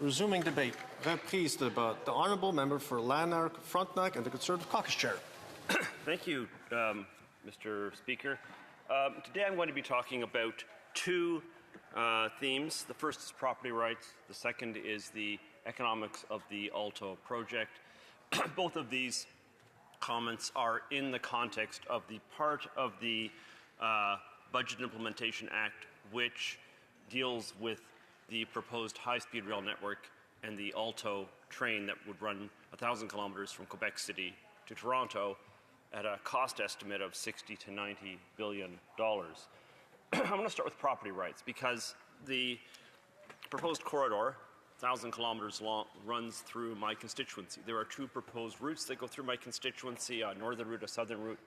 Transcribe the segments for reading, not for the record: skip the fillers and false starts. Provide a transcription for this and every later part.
Resuming debate. Reprise débat. The Honourable Member for Lanark, Frontenac and the Conservative Caucus Chair. Thank you, Mr. Speaker. Today I'm going to be talking about two themes. The first is property rights. The second is the economics of the Alto project. Both of these comments are in the context of the part of the Budget Implementation Act which deals with the proposed high-speed rail network and the Alto train that would run 1,000 kilometers from Quebec City to Toronto at a cost estimate of $60 to $90 billion. I'm going to start with property rights because the proposed corridor, 1,000 kilometers long, runs through my constituency. There are two proposed routes that go through my constituency, a northern route, a southern route.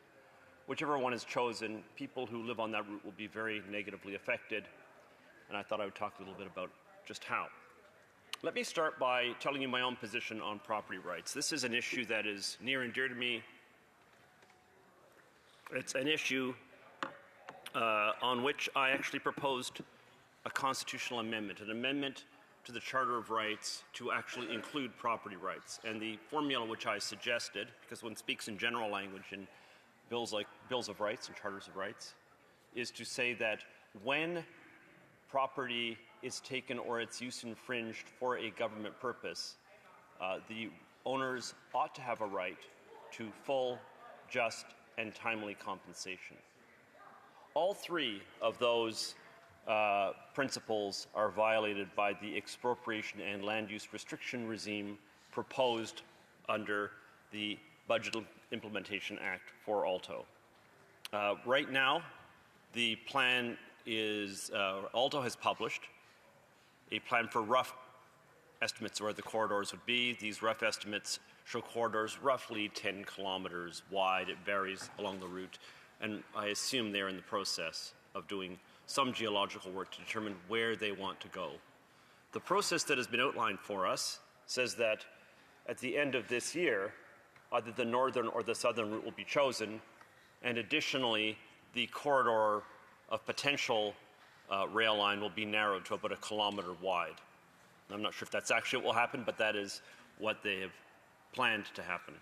Whichever one is chosen, people who live on that route will be very negatively affected, and I thought I would talk a little bit about just how. Let me start by telling you my own position on property rights. This is an issue that is near and dear to me. It's an issue on which I actually proposed a constitutional amendment, an amendment to the Charter of Rights to actually include property rights. And the formula which I suggested, because one speaks in general language in bills like Bills of Rights and Charters of Rights, is to say that when property is taken or its use infringed for a government purpose, the owners ought to have a right to full, just, and timely compensation. All three of those principles are violated by the expropriation and land use restriction regime proposed under the Budget Implementation Act for Alto. Right now, the plan is, Alto has published a plan for rough estimates where the corridors would be. These rough estimates show corridors roughly 10 kilometers wide. It varies along the route, and I assume they're in the process of doing some geological work to determine where they want to go. The process that has been outlined for us says that at the end of this year, either the northern or the southern route will be chosen, and additionally, the corridor of potential rail line will be narrowed to about 1 kilometer wide. I'm not sure if that's actually what will happen, but that is what they have planned to happen.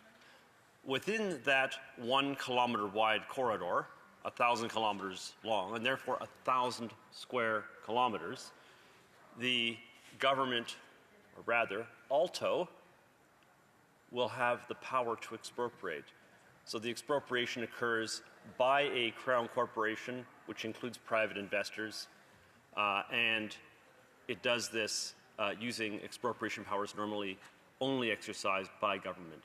Within that 1 kilometer wide corridor, 1,000 kilometers long, and therefore 1,000 square kilometers, the government, or rather, Alto, will have the power to expropriate. So the expropriation occurs by a Crown corporation, which includes private investors, and it does this using expropriation powers normally only exercised by government.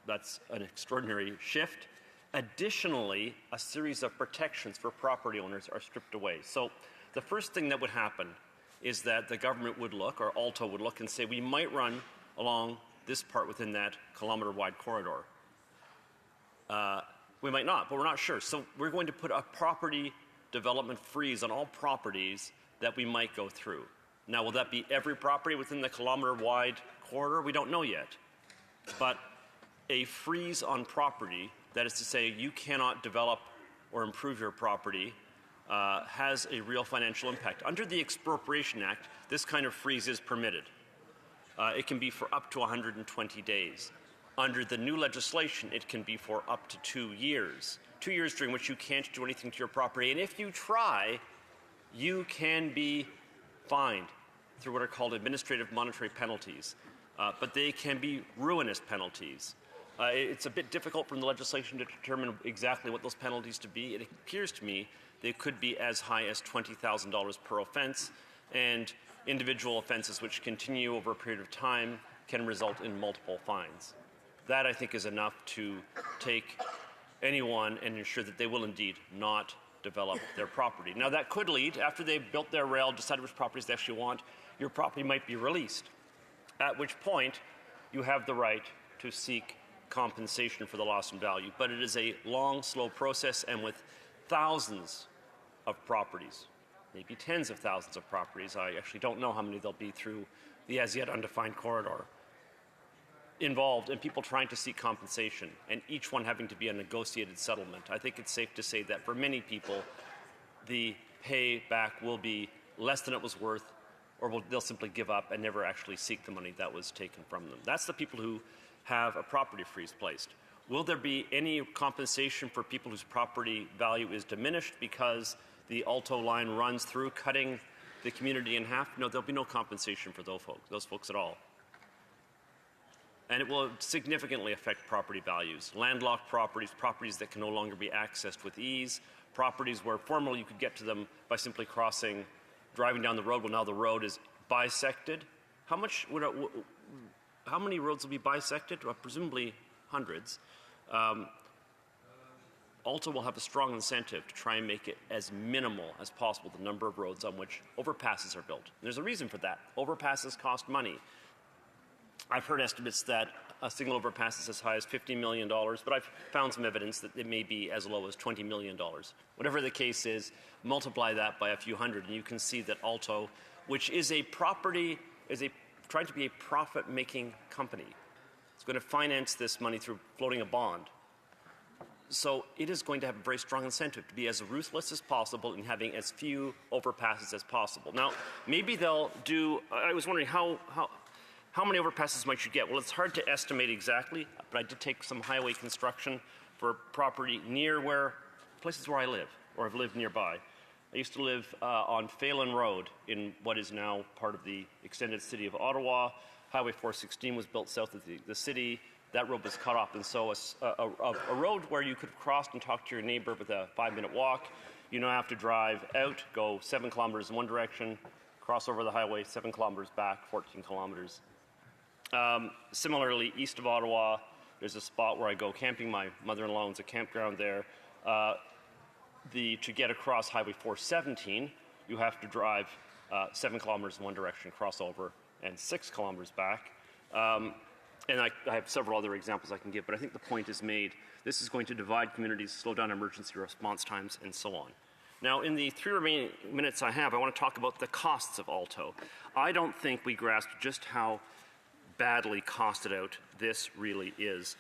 That's an extraordinary shift. Additionally, a series of protections for property owners are stripped away. So the first thing that would happen is that the government would look, or Alto would look and say, we might run along this part within that kilometer-wide corridor. We might not, but we're not sure. So we're going to put a property development freeze on all properties that we might go through. Now, will that be every property within the kilometer-wide corridor? We don't know yet. But a freeze on property, that is to say you cannot develop or improve your property, has a real financial impact. Under the Expropriation Act, this kind of freeze is permitted. It can be for up to 120 days. Under the new legislation, it can be for up to 2 years. 2 years during which you can't do anything to your property. And if you try, you can be fined through what are called administrative monetary penalties. But they can be ruinous penalties. It's a bit difficult from the legislation to determine exactly what those penalties to be. It appears to me they could be as high as $20,000 per offense, and individual offenses which continue over a period of time can result in multiple fines. That, I think, is enough to take anyone and ensure that they will indeed not develop their property. Now, that could lead, after they've built their rail, decided which properties they actually want, your property might be released, at which point you have the right to seek compensation for the loss in value. But it is a long, slow process, and with thousands of properties, maybe tens of thousands of properties, I actually don't know how many there'll be through the as yet undefined corridor, involved in people trying to seek compensation, and each one having to be a negotiated settlement. I think it's safe to say that for many people, the payback will be less than it was worth, or they'll simply give up and never actually seek the money that was taken from them. That's the people who have a property freeze placed. Will there be any compensation for people whose property value is diminished because the Alto line runs through, cutting the community in half? No, there'll be no compensation for those folks at all. And it will significantly affect property values. Landlocked properties, properties that can no longer be accessed with ease, properties where formerly you could get to them by simply driving down the road. Well, now the road is bisected. How many roads will be bisected? Well, presumably hundreds. Alto will have a strong incentive to try and make it as minimal as possible, the number of roads on which overpasses are built. And there's a reason for that. Overpasses cost money. I've heard estimates that a single overpass is as high as $50 million, but I've found some evidence that it may be as low as $20 million. Whatever the case is, multiply that by a few hundred, and you can see that Alto, which is trying to be a profit-making company, it's going to finance this money through floating a bond. So it is going to have a very strong incentive to be as ruthless as possible in having as few overpasses as possible. Now, maybe they'll do, I was wondering how many overpasses might you get? Well, it's hard to estimate exactly, but I did take some highway construction for property near places where I live, or I've lived nearby. I used to live on Phelan Road in what is now part of the extended city of Ottawa. Highway 416 was built south of the city. That road was cut off, and so a road where you could have crossed and talked to your neighbor with a 5-minute walk, you now have to drive out, go 7 kilometers in one direction, cross over the highway, 7 kilometers back, 14 kilometers. Similarly, east of Ottawa, there's a spot where I go camping. My mother-in-law owns a campground there. To get across Highway 417, you have to drive 7 kilometers in one direction, cross over, and 6 kilometers back. And I have several other examples I can give, but I think the point is made. This is going to divide communities, slow down emergency response times, and so on. Now, in the 3 remaining minutes I have, I want to talk about the costs of Alto. I don't think we grasp just how badly costed out this really is.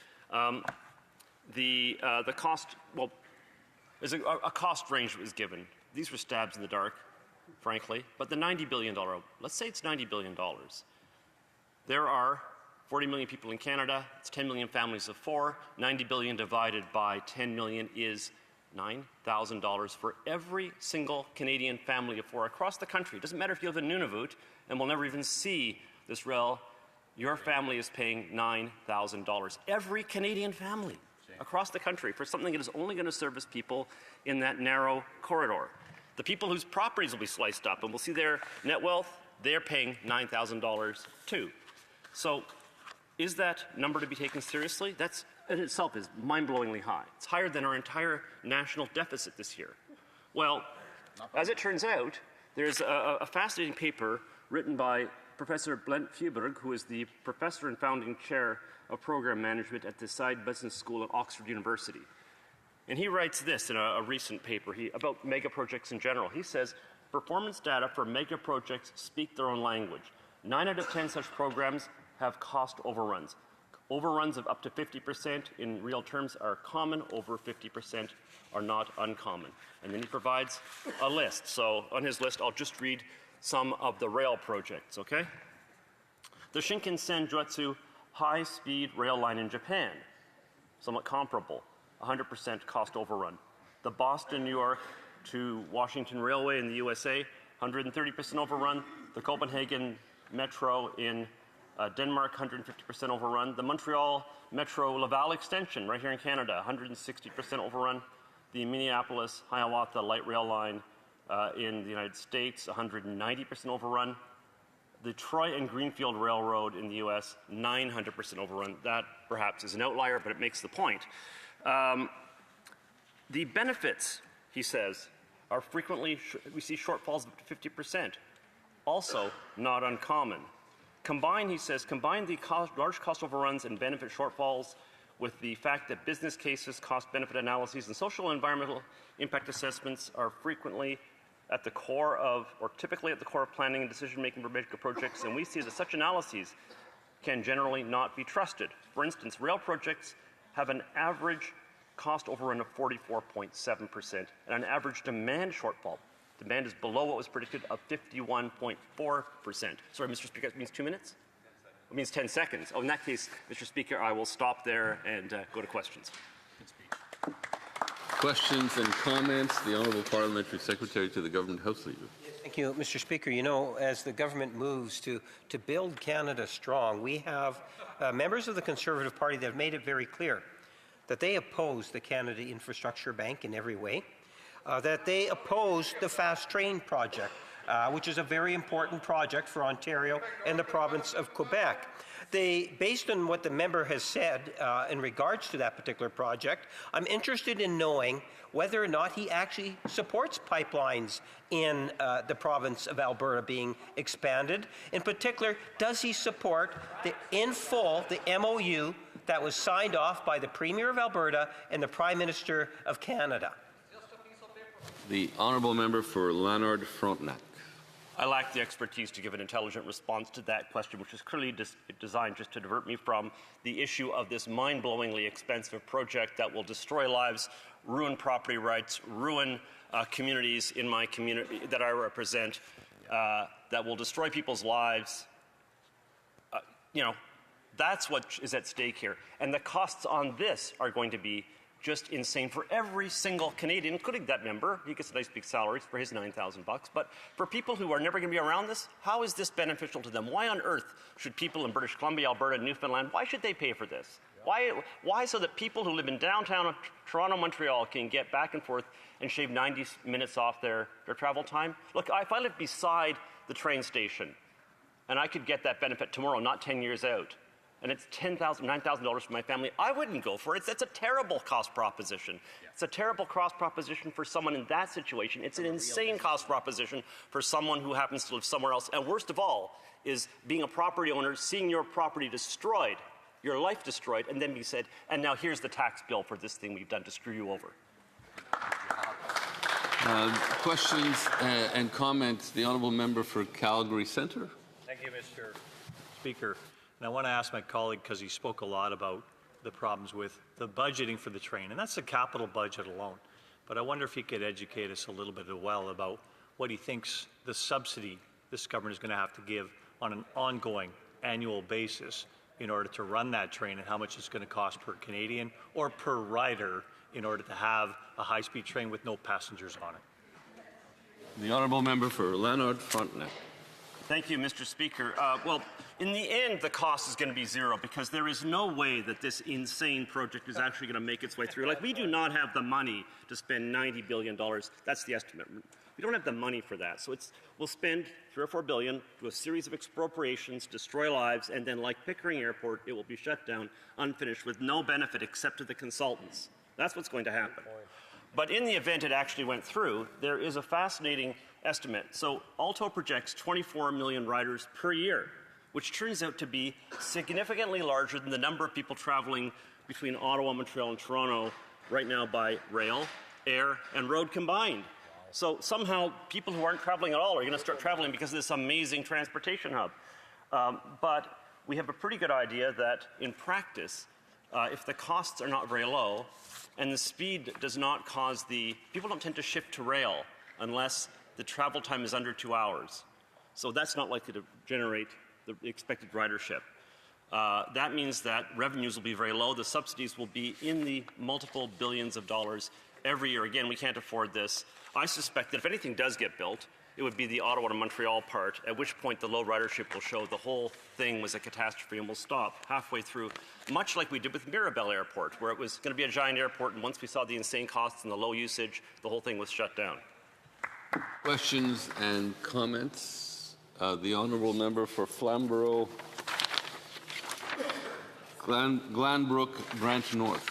The cost, well, there's a cost range that was given. These were stabs in the dark, frankly, but the $90 billion, let's say it's $90 billion. There are 40 million people in Canada, it's 10 million families of 4, 90 billion divided by 10 million is $9,000 for every single Canadian family of 4 across the country. It doesn't matter if you live in Nunavut and will never even see this rail, your family is paying $9,000. Every Canadian family across the country for something that is only going to service people in that narrow corridor. The people whose properties will be sliced up, and we'll see their net wealth, they're paying $9,000 too. So is that number to be taken seriously? That in itself is mind-blowingly high. It's higher than our entire national deficit this year. Well, as it turns out, there's a fascinating paper written by Professor Blent Feuberg, who is the professor and founding chair of program management at the Side Business School at Oxford University. And he writes this in a recent paper about mega projects in general. He says, performance data for mega projects speak their own language. 9 out of 10 such programs have cost overruns. Overruns of up to 50% in real terms are common, over 50% are not uncommon. And then he provides a list. So on his list, I'll just read some of the rail projects, okay? The Shinkansen-Juetsu high-speed rail line in Japan, somewhat comparable, 100% cost overrun. The Boston, New York to Washington Railway in the USA, 130% overrun. The Copenhagen Metro in Denmark, 150% overrun. The Montreal Metro Laval extension right here in Canada, 160% overrun. The Minneapolis Hiawatha light rail line in the United States, 190% overrun. The Troy and Greenfield Railroad in the US, 900% overrun. That perhaps is an outlier, but it makes the point. The benefits, he says, are frequently, we see shortfalls of up to 50%. Also not uncommon. Combine, he says, combine the large cost overruns and benefit shortfalls with the fact that business cases, cost-benefit analyses, and social and environmental impact assessments are frequently at the core of, or typically at the core of planning and decision-making for major projects, and we see that such analyses can generally not be trusted. For instance, rail projects have an average cost overrun of 44.7% and an average demand shortfall Demand is below what was predicted of 51.4%. Sorry, Mr. Speaker, that means 2 minutes? It means 10 seconds. Oh, in that case, Mr. Speaker, I will stop there and go to questions. Questions and comments. The Honourable Parliamentary Secretary to the Government House Leader. Thank you, Mr. Speaker. You know, as the government moves to build Canada strong, we have members of the Conservative Party that have made it very clear that they oppose the Canada Infrastructure Bank in every way, that they oppose the Fast Train project, which is a very important project for Ontario and the province of Quebec. Based on what the member has said in regards to that particular project, I'm interested in knowing whether or not he actually supports pipelines in the province of Alberta being expanded. In particular, does he support in full the MOU that was signed off by the Premier of Alberta and the Prime Minister of Canada? The Honourable Member for Lanark-Frontenac. I lack the expertise to give an intelligent response to that question, which is clearly designed just to divert me from the issue of this mind-blowingly expensive project that will destroy lives, ruin property rights, ruin communities in my community that I represent, that will destroy people's lives. You know, that's what is at stake here. And the costs on this are going to be just insane for every single Canadian, including that member. He gets a nice big salary for his $9,000. But for people who are never going to be around this, how is this beneficial to them? Why on earth should people in British Columbia, Alberta, Newfoundland, why should they pay for this? Why so that people who live in downtown Toronto, Montreal can get back and forth and shave 90 minutes off their travel time? Look, if I lived beside the train station and I could get that benefit tomorrow, not 10 years out, and it's $9,000 for my family, I wouldn't go for it. That's a terrible cost proposition. It's a terrible cost proposition for someone in that situation. It's an insane cost proposition for someone who happens to live somewhere else. And worst of all is being a property owner, seeing your property destroyed, your life destroyed, and then be said, and now here's the tax bill for this thing we've done to screw you over. Questions and comments. The Honourable Member for Calgary Centre. Thank you, Mr. Speaker. And I want to ask my colleague, because he spoke a lot about the problems with the budgeting for the train, and that's the capital budget alone. But I wonder if he could educate us a little bit as well about what he thinks the subsidy this government is going to have to give on an ongoing annual basis in order to run that train, and how much it's going to cost per Canadian or per rider in order to have a high-speed train with no passengers on it. The Honourable Member for Lanark-Frontenac. Thank you, Mr. Speaker. Well, in the end, the cost is going to be zero, because there is no way that this insane project is actually going to make its way through. Like, we do not have the money to spend $90 billion. That's the estimate. We don't have the money for that. So we'll spend $3 or $4 billion, do a series of expropriations, destroy lives, and then, like Pickering Airport, it will be shut down, unfinished, with no benefit except to the consultants. That's what's going to happen. But in the event it actually went through, there is a fascinating estimate. So Alto projects 24 million riders per year, which turns out to be significantly larger than the number of people traveling between Ottawa, Montreal, and Toronto right now by rail, air, and road combined. So somehow people who aren't traveling at all are going to start traveling because of this amazing transportation hub. But we have a pretty good idea that in practice, if the costs are not very low and the speed does not cause people don't tend to shift to rail unless the travel time is under 2 hours. So that's not likely to generate the expected ridership. That means that revenues will be very low. The subsidies will be in the multiple billions of dollars every year. Again, we can't afford this. I suspect that if anything does get built, it would be the Ottawa to Montreal part, at which point the low ridership will show the whole thing was a catastrophe and will stop halfway through, much like we did with Mirabel Airport, where it was going to be a giant airport, and once we saw the insane costs and the low usage, the whole thing was shut down. Questions and comments. The Honourable Member for Flamborough, Glanbrook, Branch North.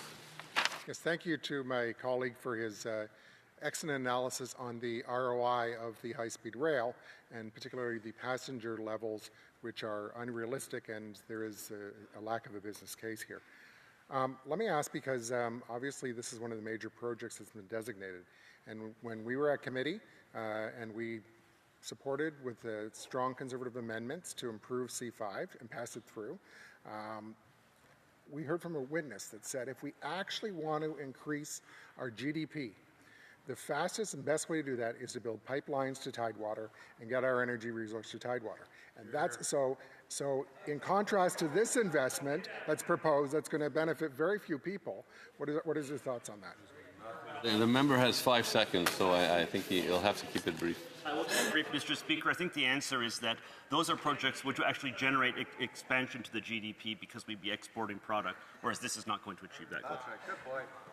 Yes, thank you to my colleague for his excellent analysis on the ROI of the high-speed rail, and particularly the passenger levels, which are unrealistic, and there is a lack of a business case here. Let me ask, because obviously this is one of the major projects that's been designated, and when we were at committee and we supported with strong Conservative amendments to improve C5 and pass it through, we heard from a witness that said if we actually want to increase our GDP The fastest and best way to do that is to build pipelines to Tidewater and get our energy resource to Tidewater. And that's so in contrast to this investment that's proposed, that's going to benefit very few people. What is your thoughts on that? The member has 5 seconds, so I think he'll have to keep it brief. I will keep it brief, Mr. Speaker. I think the answer is that those are projects which will actually generate expansion to the GDP because we'd be exporting product, whereas this is not going to achieve that goal. That's right. Good point.